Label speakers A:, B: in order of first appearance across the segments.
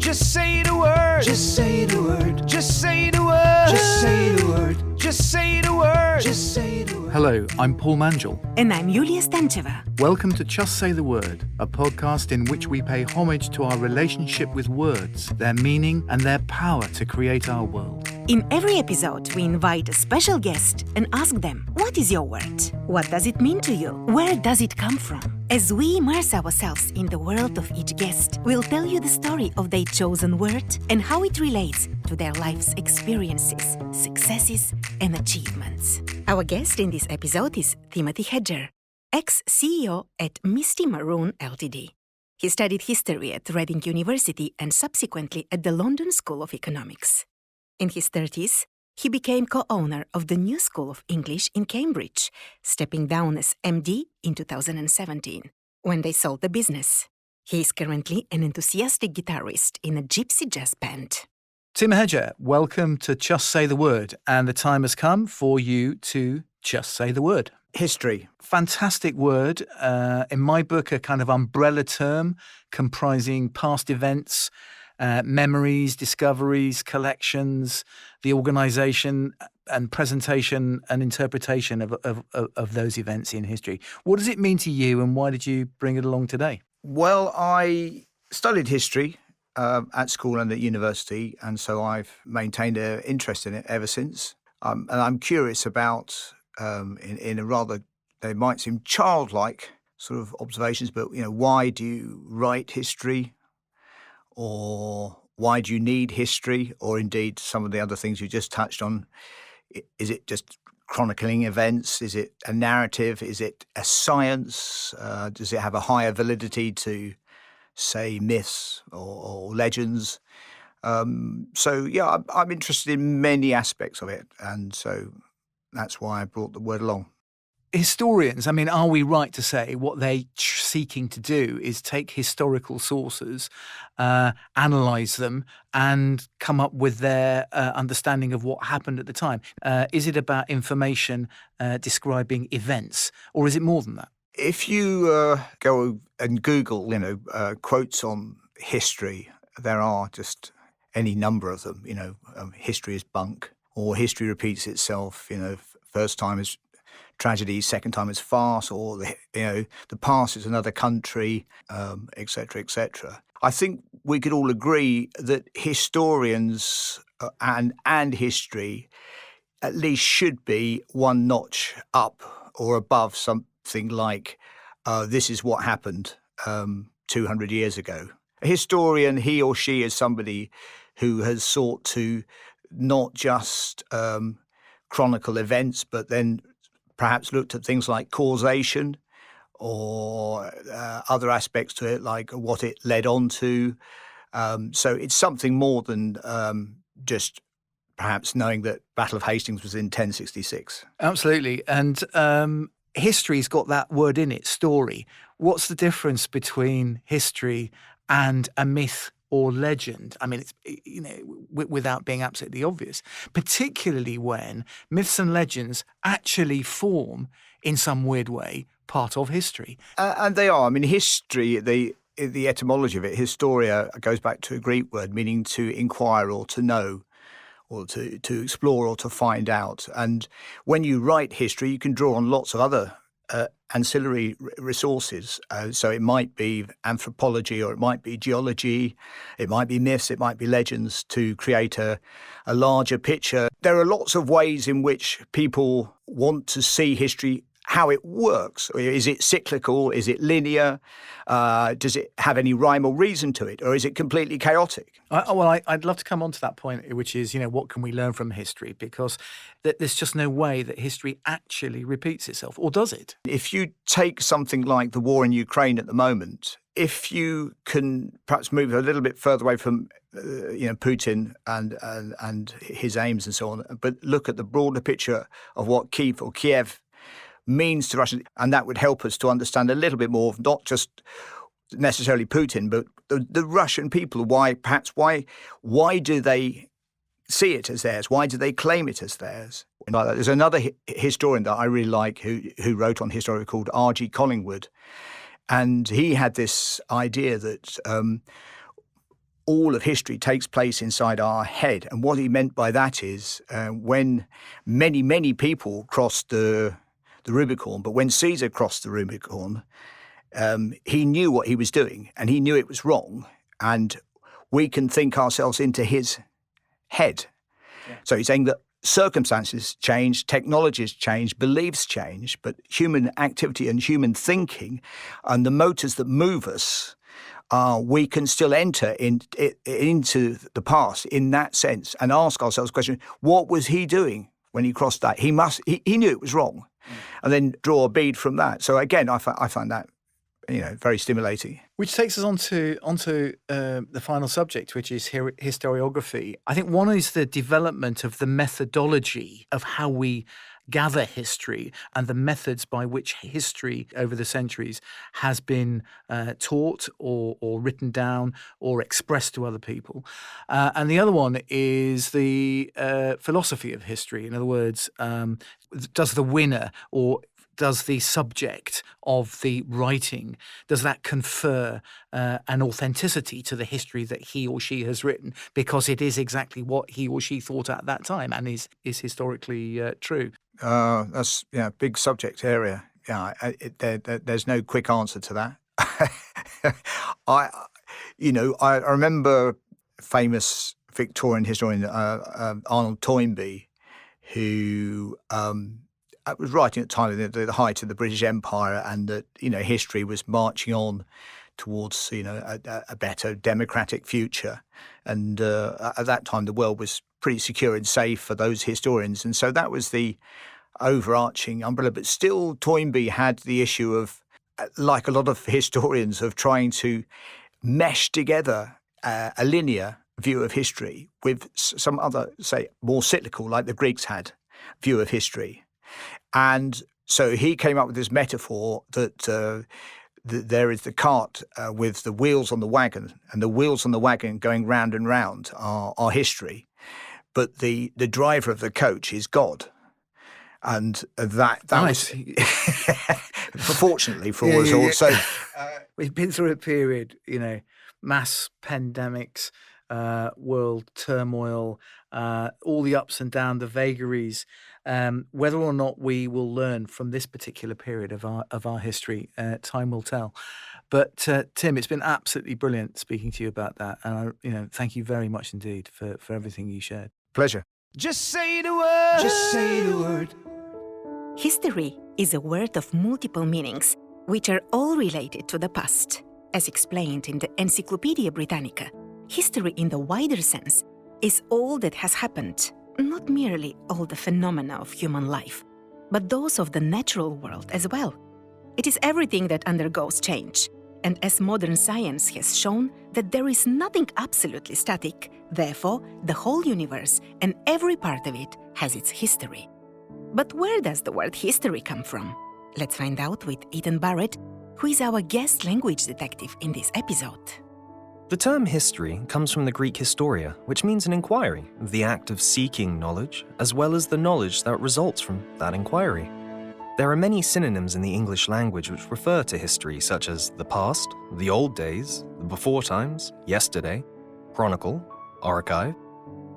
A: Just say the word.
B: Just say the word.
A: Just say the word.
B: Just say the word.
A: Just say the word.
B: Just say the word.
C: Hello, I'm Paul Manjel.
D: And I'm Yulia Stancheva.
C: Welcome to Just Say the Word, a podcast in which we pay homage to our relationship with words, their meaning, and their power to create our world.
D: In every episode, we invite a special guest and ask them, what is your word? What does it mean to you? Where does it come from? As we immerse ourselves in the world of each guest, we'll tell you the story of their chosen word and how it relates to their life's experiences, successes, and achievements. Our guest in this episode is Timothy Hedger, ex-CEO at Misty Maroon Ltd. He studied history at Reading University and subsequently at the London School of Economics. In his 30s, he became co-owner of the New School of English in Cambridge, stepping down as MD in 2017, when they sold the business. He is currently an enthusiastic guitarist in a gypsy jazz band.
C: Tim Hedger, welcome to Just Say the Word, and the time has come for you to just say the word.
E: History.
C: Fantastic word. In my book, a kind of umbrella term comprising past events, memories, discoveries, collections, the organisation and presentation and interpretation of those events in history. What does it mean to you, and why did you bring it along today?
E: Well, I studied history at school and at university, and so I've maintained an interest in it ever since. And I'm curious about, in a rather, they might seem childlike sort of observations, but, why do you write history? Or why do you need history? Or indeed, some of the other things you just touched on. Is it just chronicling events? Is it a narrative? Is it a science? Does it have a higher validity to, say, myths or legends? I'm interested in many aspects of it. And so that's why I brought the word along.
C: Historians, are we right to say what they're seeking to do is take historical sources, analyse them, and come up with their understanding of what happened at the time? Is it about information describing events, or is it more than that?
E: If you go and Google, quotes on history, there are just any number of them. History is bunk, or history repeats itself. First time is tragedy, second time is farce, or the past is another country, etc., etc. I think we could all agree that historians and history at least should be one notch up or above something like this is what happened 200 years ago. A historian, he or she, is somebody who has sought to not just chronicle events, but then perhaps looked at things like causation or other aspects to it, like what it led on to. So it's something more than just perhaps knowing that Battle of Hastings was in 1066.
C: Absolutely. And history's got that word in it, story. What's the difference between history and a myth or legend? It's, without being absolutely obvious, particularly when myths and legends actually form, in some weird way, part of history.
E: And they are. History, the etymology of it, historia, goes back to a Greek word meaning to inquire or to know, or to explore or to find out. And when you write history, you can draw on lots of other ancillary resources. So it might be anthropology, or it might be geology, it might be myths, it might be legends, to create a larger picture. There are lots of ways in which people want to see history, how it works. Is it cyclical? Is it linear? Does it have any rhyme or reason to it? Or is it completely chaotic?
C: I'd love to come on to that point, which is, what can we learn from history? Because there's just no way that history actually repeats itself, or does it?
E: If you take something like the war in Ukraine at the moment, if you can perhaps move a little bit further away from Putin and his aims and so on, but look at the broader picture of what Kiev means to Russia, and that would help us to understand a little bit more of not just necessarily Putin, but the Russian people. Why do they see it as theirs? Why do they claim it as theirs? There's another historian that I really like who wrote on history called R.G. Collingwood, and he had this idea that all of history takes place inside our head. And what he meant by that is when many, many people crossed the Rubicon, but when Caesar crossed the Rubicon, he knew what he was doing and he knew it was wrong. And we can think ourselves into his head. Yeah. So he's saying that circumstances change, technologies change, beliefs change, but human activity and human thinking and the motors that move us, we can still enter into the past in that sense and ask ourselves the question, what was he doing when he crossed that? He knew it was wrong, and then draw a bead from that. So again, I find that very stimulating.
C: Which takes us onto the final subject, which is historiography. I think one is the development of the methodology of how we gather history and the methods by which history over the centuries has been taught or written down or expressed to other people. And the other one is the philosophy of history. In other words, does the winner or does the subject of the writing, does that confer an authenticity to the history that he or she has written because it is exactly what he or she thought at that time and is historically true?
E: That's a big subject area. Yeah, there's no quick answer to that. I remember famous Victorian historian Arnold Toynbee, who was writing at the time of the height of the British Empire, and that history was marching on towards a better democratic future, and at that time the world was pretty secure and safe for those historians, and so that was the overarching umbrella. But still, Toynbee had the issue of, like a lot of historians, of trying to mesh together a linear view of history with some other, say, more cyclical, like the Greeks had, view of history. And so he came up with this metaphor that there is the cart with the wheels on the wagon, and the wheels on the wagon going round and round are history. But the driver of the coach is God. And that nice. Was, fortunately for us all. So
C: we've been through a period, mass pandemics, world turmoil, all the ups and downs, the vagaries. Whether or not we will learn from this particular period of our history, time will tell. But Tim, it's been absolutely brilliant speaking to you about that, and thank you very much indeed for everything you shared.
E: Pleasure.
A: Just say the word.
B: Just say the word.
D: History is a word of multiple meanings, which are all related to the past. As explained in the Encyclopedia Britannica, history in the wider sense is all that has happened, not merely all the phenomena of human life, but those of the natural world as well. It is everything that undergoes change, and as modern science has shown that there is nothing absolutely static, therefore the whole universe and every part of it has its history. But where does the word history come from? Let's find out with Ethan Barrett, who is our guest language detective in this episode.
F: The term history comes from the Greek historia, which means an inquiry, the act of seeking knowledge, as well as the knowledge that results from that inquiry. There are many synonyms in the English language which refer to history, such as the past, the old days, the before times, yesterday, chronicle, archive,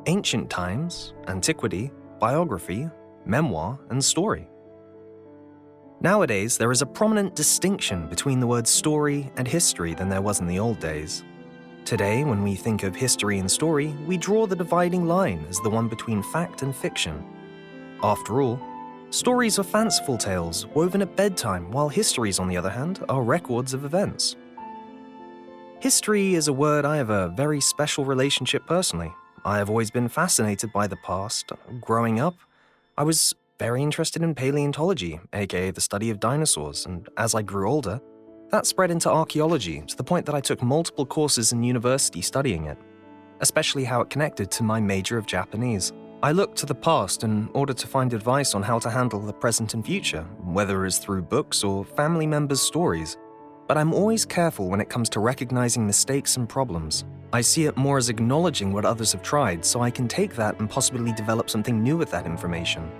F: ancient times, antiquity, biography, memoir, and story. Nowadays, there is a prominent distinction between the words story and history than there was in the old days. Today, when we think of history and story, we draw the dividing line as the one between fact and fiction. After all, stories are fanciful tales woven at bedtime, while histories, on the other hand, are records of events. History is a word I have a very special relationship personally. I have always been fascinated by the past. Growing up, I was very interested in paleontology, aka the study of dinosaurs, and as I grew older, that spread into archaeology to the point that I took multiple courses in university studying it, especially how it connected to my major of Japanese. I looked to the past in order to find advice on how to handle the present and future, whether it's through books or family members' stories. But I'm always careful when it comes to recognizing mistakes and problems. I see it more as acknowledging what others have tried, so I can take that and possibly develop something new with that information.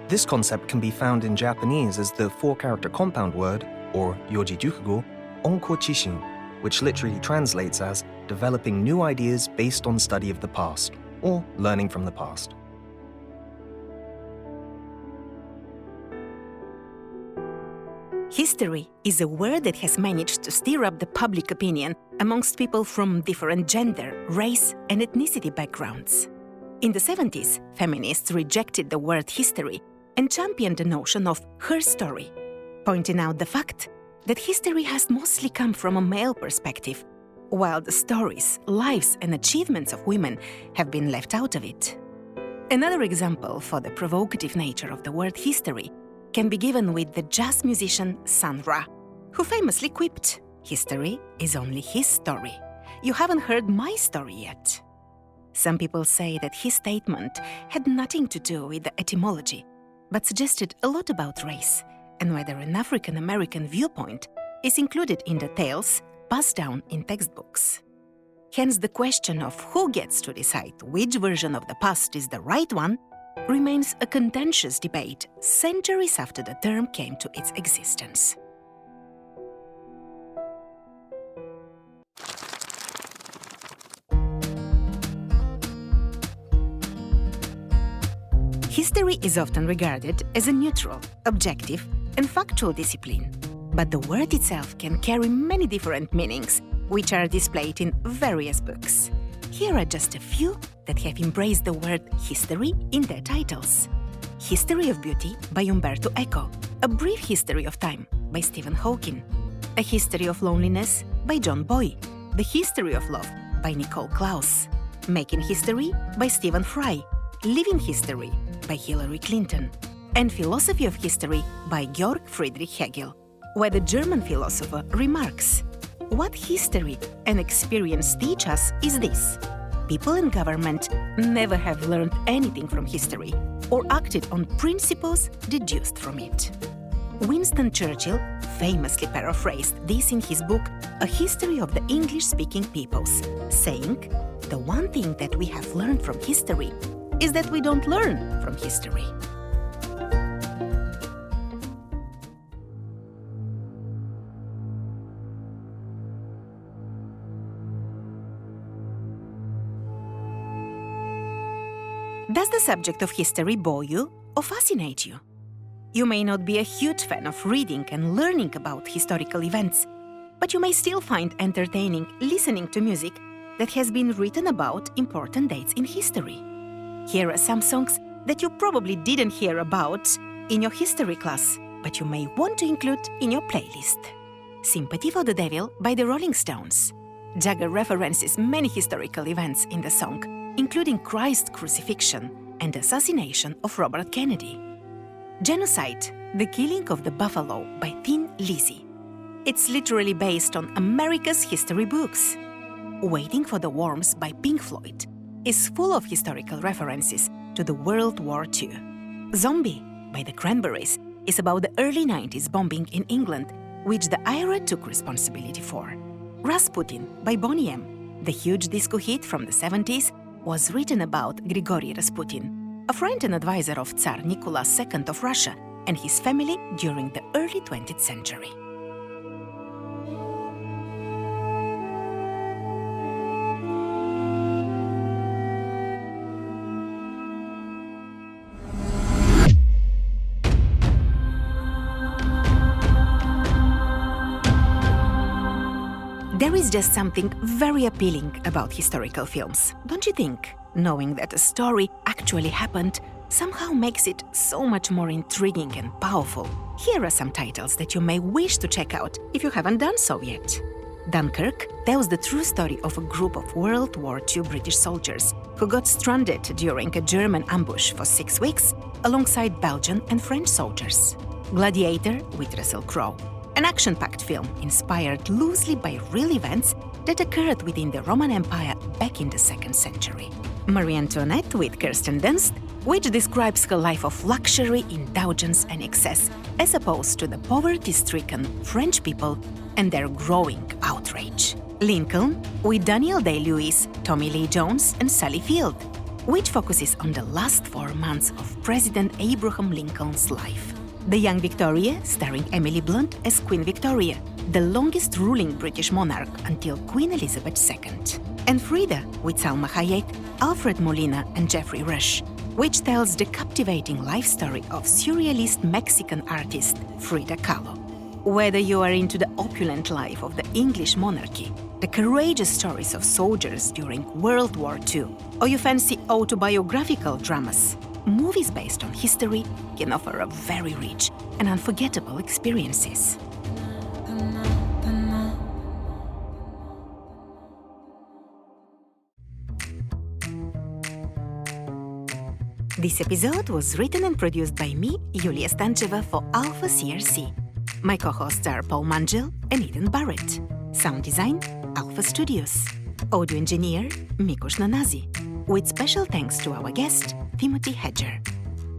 F: This concept can be found in Japanese as the 4-character compound word, or Yoji Jukugo, onko chishin, which literally translates as developing new ideas based on study of the past, or learning from the past.
D: History is a word that has managed to stir up the public opinion amongst people from different gender, race, and ethnicity backgrounds. In the 70s, feminists rejected the word history and championed the notion of her story, pointing out the fact that history has mostly come from a male perspective, while the stories, lives, and achievements of women have been left out of it. Another example for the provocative nature of the word history can be given with the jazz musician Sun Ra, who famously quipped, "History is only his story. You haven't heard my story yet." Some people say that his statement had nothing to do with the etymology, but suggested a lot about race and whether an African-American viewpoint is included in the tales passed down in textbooks. Hence, the question of who gets to decide which version of the past is the right one remains a contentious debate centuries after the term came to its existence. History is often regarded as a neutral, objective, and factual discipline, but the word itself can carry many different meanings, which are displayed in various books. Here are just a few that have embraced the word history in their titles. History of Beauty by Umberto Eco, A Brief History of Time by Stephen Hawking, A History of Loneliness by John Boy, The History of Love by Nicole Klaus, Making History by Stephen Fry, Living History by Hillary Clinton, and Philosophy of History by Georg Friedrich Hegel, where the German philosopher remarks, "What history and experience teach us is this: people and government never have learned anything from history or acted on principles deduced from it." Winston Churchill famously paraphrased this in his book A History of the English-Speaking Peoples, saying, "The one thing that we have learned from history is that we don't learn from history." Does the subject of history bore you or fascinate you? You may not be a huge fan of reading and learning about historical events, but you may still find entertaining listening to music that has been written about important dates in history. Here are some songs that you probably didn't hear about in your history class, but you may want to include in your playlist. Sympathy for the Devil by the Rolling Stones. Jagger references many historical events in the song, including Christ's crucifixion and the assassination of Robert Kennedy. Genocide, The Killing of the Buffalo by Thin Lizzy. It's literally based on America's history books. Waiting for the Worms by Pink Floyd is full of historical references to the World War II. Zombie by the Cranberries is about the early 90s bombing in England, which the IRA took responsibility for. Rasputin by Boney M. The huge disco hit from the 70s was written about Grigory Rasputin, a friend and advisor of Tsar Nicholas II of Russia and his family during the early 20th century. There is just something very appealing about historical films, don't you think? Knowing that a story actually happened somehow makes it so much more intriguing and powerful. Here are some titles that you may wish to check out if you haven't done so yet. Dunkirk tells the true story of a group of World War II British soldiers who got stranded during a German ambush for 6 weeks alongside Belgian and French soldiers. Gladiator with Russell Crowe, an action-packed film inspired loosely by real events that occurred within the Roman Empire back in the 2nd century. Marie Antoinette with Kirsten Dunst, which describes her life of luxury, indulgence and excess, as opposed to the poverty-stricken French people and their growing outrage. Lincoln with Daniel Day-Lewis, Tommy Lee Jones and Sally Field, which focuses on the last 4 months of President Abraham Lincoln's life. The Young Victoria, starring Emily Blunt as Queen Victoria, the longest ruling British monarch until Queen Elizabeth II. And Frida, with Salma Hayek, Alfred Molina, and Geoffrey Rush, which tells the captivating life story of surrealist Mexican artist Frida Kahlo. Whether you are into the opulent life of the English monarchy, the courageous stories of soldiers during World War II, or you fancy autobiographical dramas, movies based on history can offer a very rich and unforgettable experiences. This episode was written and produced by me, Yulia Stancheva, for Alpha CRC. My co-hosts are Paul Mangel and Eden Barrett. Sound design, Alpha Studios. Audio engineer, Mikush Nanazi. With special thanks to our guest, Timothy Hedger.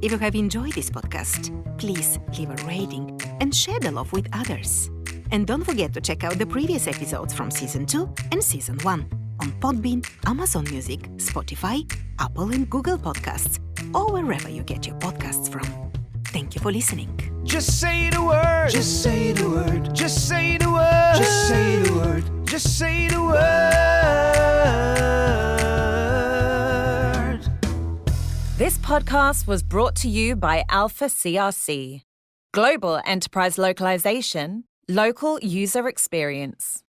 D: If you have enjoyed this podcast, please leave a rating and share the love with others. And don't forget to check out the previous episodes from Season 2 and Season 1 on Podbean, Amazon Music, Spotify, Apple and Google Podcasts, or wherever you get your podcasts from. Thank you for listening.
A: Just say the word.
B: Just say the word.
A: Just say the word.
B: Just say the word.
A: Just say the word.
G: This podcast was brought to you by Alpha CRC. Global enterprise localization, local user experience.